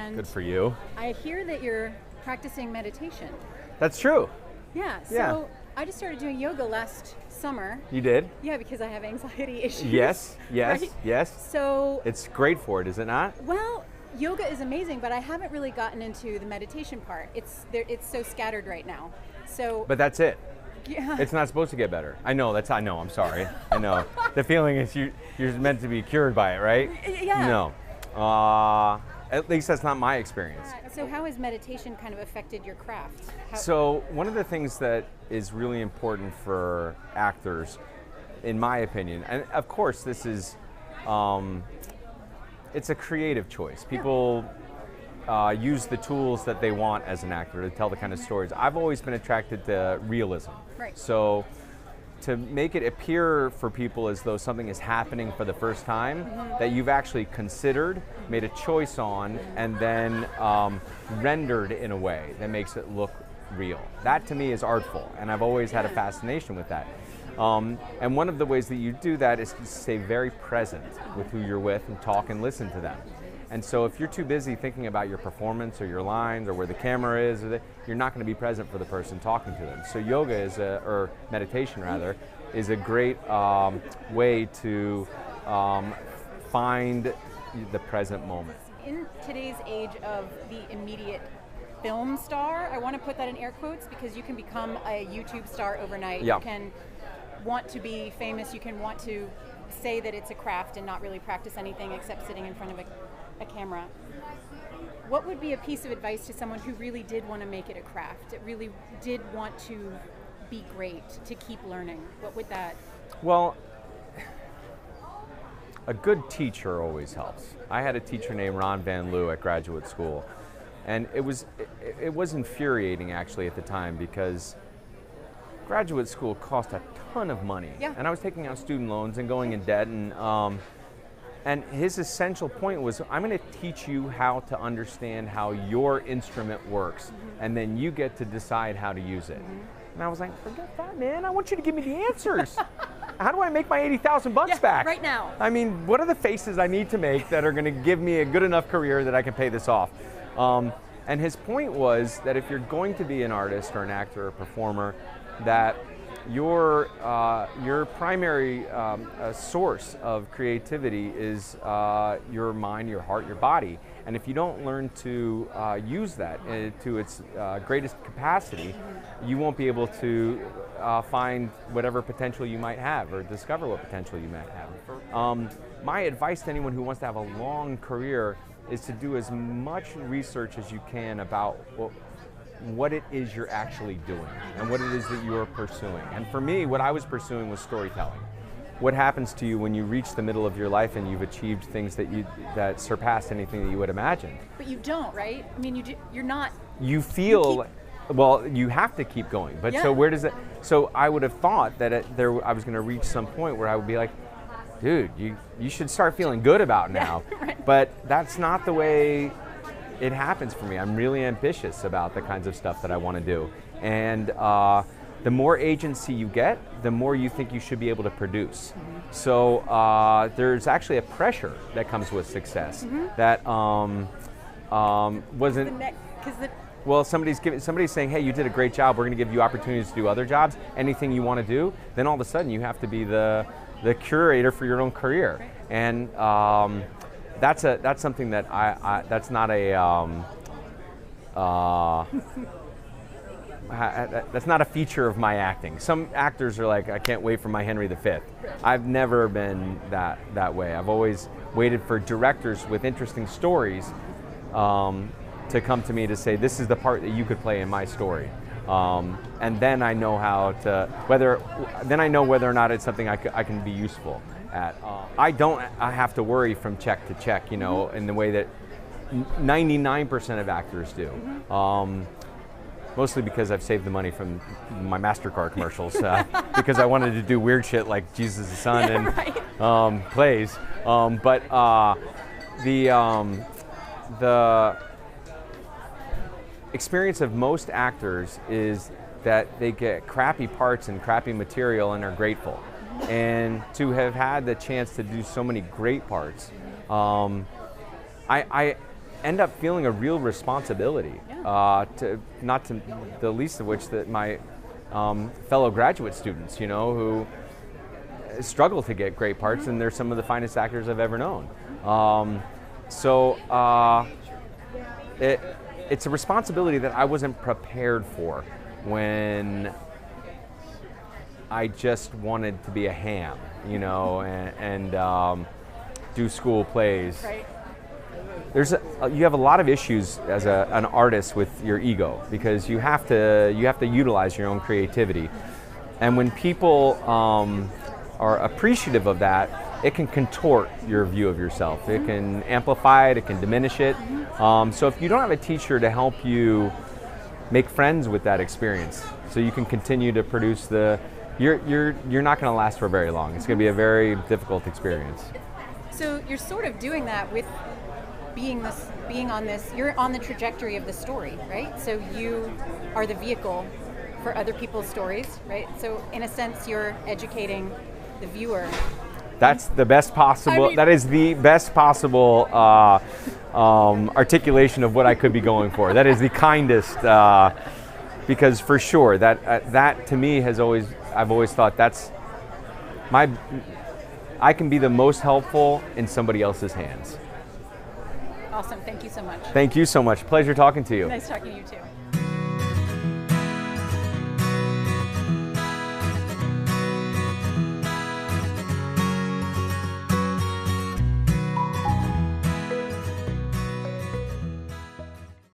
And good for you. I hear that you're practicing meditation. That's true. Yeah, so Yeah. I just started doing yoga last summer. You did? Yeah, because I have anxiety issues. Yes, right? yes. So, It's great for it, is it not? well, yoga is amazing, but I haven't really gotten into the meditation part. It's so scattered right now. So, But that's it. yeah. It's not supposed to get better. I know, I'm sorry. I know. The feeling is you're meant to be cured by it, right? Yeah. No. At least that's not my experience. So how has meditation kind of affected your craft? So one of the things that is really important for actors, in my opinion, and of course this is, it's a creative choice. People use the tools that they want as an actor to tell the kind of stories. I've always been attracted to realism. Right. So to make it appear for people as though something is happening for the first time, that you've actually considered, made a choice on, and then rendered in a way that makes it look real. That to me is artful, and I've always had a fascination with that. And one of the ways that you do that is to stay very present with who you're with and talk and listen to them. And so if you're too busy thinking about your performance or your lines or where the camera is, you're not going to be present for the person talking to them. So yoga is or meditation rather, is a great way to find the present moment. In today's age of the immediate film star, I want to put that in air quotes because you can become a YouTube star overnight. Yeah. You can want to be famous, you can want to say that it's a craft and not really practice anything except sitting in front of a camera. What would be a piece of advice to someone who really did want to make it a craft, that really did want to be great, to keep learning? What would that? Well, a good teacher always helps. I had a teacher named Ron Van Loo at graduate school, and it was infuriating actually at the time because graduate school cost a ton of money, Yeah. and I was taking out student loans and going in debt, and his essential point was, I'm going to teach you how to understand how your instrument works, and then you get to decide how to use it. And I was like, forget that, man. I want you to give me the answers. How do I make my $80,000 back? Right now. I mean, what are the faces I need to make that are going to give me a good enough career that I can pay this off? And his point was that if you're going to be an artist or an actor or a performer, that your primary source of creativity is your mind, your heart, your body. And if you don't learn to use that to its greatest capacity, you won't be able to find whatever potential you might have or discover what potential you might have. My advice to anyone who wants to have a long career is to do as much research as you can about what it is you're actually doing and what it is that you're pursuing. And for me, what I was pursuing was storytelling. What happens to you when you reach the middle of your life and you've achieved things that surpassed anything that you would imagine? But you don't, right? I mean, you're not. You feel, well, you have to keep going. But Yeah. so where does it? So I would have thought that I was going to reach some point where I would be like, dude, you should start feeling good about now. Right. But that's not the way it happens for me. I'm really ambitious about the kinds of stuff that I want to do. And the more agency you get, the more you think you should be able to produce. So there's actually a pressure that comes with success that wasn't. Well, somebody's saying, hey, you did a great job. We're going to give you opportunities to do other jobs. Anything you want to do, then all of a sudden you have to be the curator for your own career. Right. And that's something that that's not a that's not a feature of my acting. Some actors are like, I can't wait for my Henry V. I've never been that way. I've always waited for directors with interesting stories to come to me to say, this is the part that you could play in my story. And then I know then I know whether or not it's something I can be useful at. I have to worry from check to check, in the way that 99% of actors do. Mostly because I've saved the money from my MasterCard commercials because I wanted to do weird shit like Jesus the Son and plays. But the experience of most actors is that they get crappy parts and crappy material and are grateful. And to have had the chance to do so many great parts, end up feeling a real responsibility, not to the least of which that my fellow graduate students, who struggle to get great parts, and they're some of the finest actors I've ever known. It's a responsibility that I wasn't prepared for when I just wanted to be a ham, and do school plays. Right. You have a lot of issues as an artist with your ego, because you have to utilize your own creativity, and when people are appreciative of that, it can contort your view of yourself. It can amplify it. It can diminish it. So if you don't have a teacher to help you make friends with that experience, so you can continue to produce you're not going to last for very long. It's going to be a very difficult experience. So you're sort of doing that with being on this. You're on the trajectory of the story, right? So you are the vehicle for other people's stories, right? So in a sense, you're educating the viewer. That's the best possible. That is the best possible articulation of what I could be going for. That is the kindest, because for sure that to me I've always thought I can be the most helpful in somebody else's hands. Awesome. Thank you so much. Thank you so much. Pleasure talking to you. Nice talking to you too.